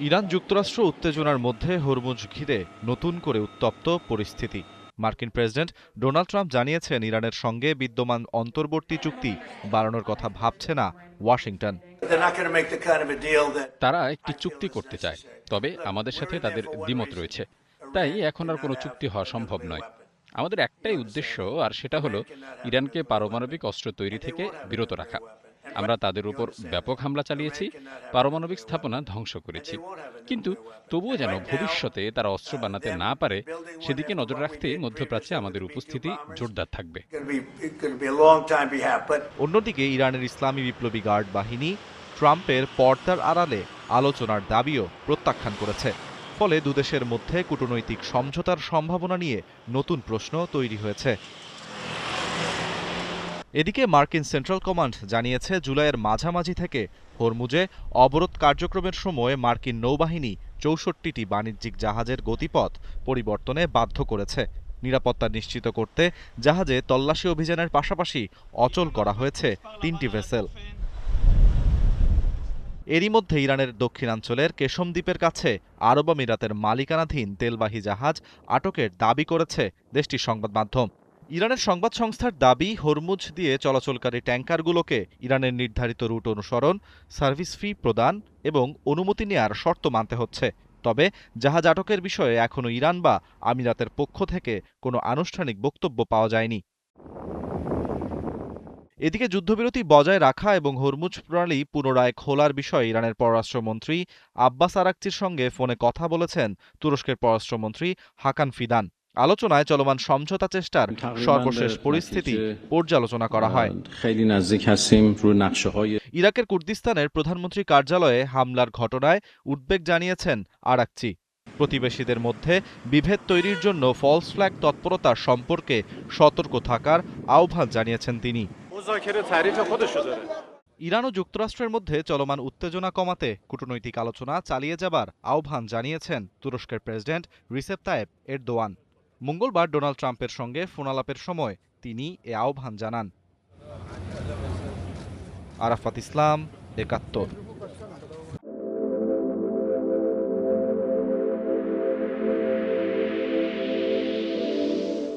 Iran যুক্তরাষ্ট্র উত্তেজনার মধ্যে হরমুজ ঘিরে নতুন করে উত্তপ্ত পরিস্থিতি। মার্কিন প্রেসিডেন্ট ডোনাল্ড ট্রাম্প জানিয়েছেন ইরানের সঙ্গে বিদ্যমান অন্তর্বর্তী চুক্তি বাড়ানোর কথা ভাবছে না ওয়াশিংটন। তারা একটি চুক্তি করতে চায়, তবে আমাদের সাথে তাদের দ্বিমত রয়েছে। তাই এখন আর কোনো চুক্তি হওয়া সম্ভব নয়। আমাদের একটাই উদ্দেশ্য, আর সেটা হলো ইরানকে পারমাণবিক অস্ত্র তৈরি থেকে বিরত রাখা। আমরা তাদের উপর ব্যাপক হামলা চালিয়েছি, পারমাণবিক স্থাপনা ধ্বংস করেছি, কিন্তু তবুও যেন ভবিষ্যতে তারা অস্ত্র বানাতে না পারে সেদিকে নজর রাখতেই মধ্যপ্রাচ্যে আমাদের উপস্থিতি জোরদার থাকবে। অন্যদিকে ইরানের ইসলামী বিপ্লবী গার্ড বাহিনী ট্রাম্পের পর্দার আড়ালে আলোচনার দাবিও প্রত্যাখ্যান করেছে। ফলে দুদেশের মধ্যে কূটনৈতিক সমঝোতার সম্ভাবনা নিয়ে নতুন প্রশ্ন তৈরি হয়েছে। এদিকে মার্কিন সেন্ট্রাল কমান্ড জানিয়েছে জুলাইয়ের মাঝামাঝি থেকে হরমুজে অবরোধ কার্যক্রমের সময় মার্কিন নৌবাহিনী ৬৪টি বাণিজ্যিক জাহাজের গতিপথ পরিবর্তনে বাধ্য করেছে। নিরাপত্তা নিশ্চিত করতে জাহাজে তল্লাশি অভিযানের পাশাপাশি অচল করা হয়েছে ৩টি ভেসেল। এরই মধ্যে ইরানের দক্ষিণাঞ্চলের কেশম দ্বীপের কাছে আরব আমিরাতের মালিকানাধীন তেলবাহী জাহাজ আটকের দাবি করেছে দেশটির সংবাদ মাধ্যম। ইরানের সংবাদ সংস্থার দাবি, হরমুজ দিয়ে চলাচলকারী ট্যাঙ্কারগুলোকে ইরানের নির্ধারিত রুট অনুসরণ, সার্ভিস ফি প্রদান এবং অনুমতি নেয়ার শর্ত মানতে হচ্ছে। তবে জাহাজ আটকের বিষয়ে এখনও ইরান বা আমিরাতের পক্ষ থেকে কোনো আনুষ্ঠানিক বক্তব্য পাওয়া যায়নি। এদিকে যুদ্ধবিরতি বজায় রাখা এবং হরমুজ প্রণালী পুনরায় খোলার বিষয়ে ইরানের পররাষ্ট্রমন্ত্রী আব্বাস আরাকচির সঙ্গে ফোনে কথা বলেছেন তুরস্কের পররাষ্ট্রমন্ত্রী হাকান ফিদান। আলোচনায় চলমান সমঝোতা চেষ্টার সর্বশেষ পরিস্থিতি পর্যালোচনা করা হয়। ইরাকের কুর্দিস্তানের প্রধানমন্ত্রী কার্যালয়ে হামলার ঘটনায় উদ্বেগ জানিয়েছেন আরাকচি। প্রতিবেশীদের মধ্যে বিভেদ তৈরির জন্য ফলস ফ্ল্যাগ তৎপরতা সম্পর্কে সতর্ক থাকার আহ্বান জানিয়েছেন তিনি। ইরান ও যুক্তরাষ্ট্রের মধ্যে চলমান উত্তেজনা কমাতে কূটনৈতিক আলোচনা চালিয়ে যাবার আহ্বান জানিয়েছেন তুরস্কের প্রেসিডেন্ট রিসেপ তাইয়েপ এরদোয়ান। মঙ্গলবার ডোনাল্ড ট্রাম্পের সঙ্গে ফোনালাপের সময় তিনি এ আহ্বান জানান। আরাফাত ইসলাম, ৭১।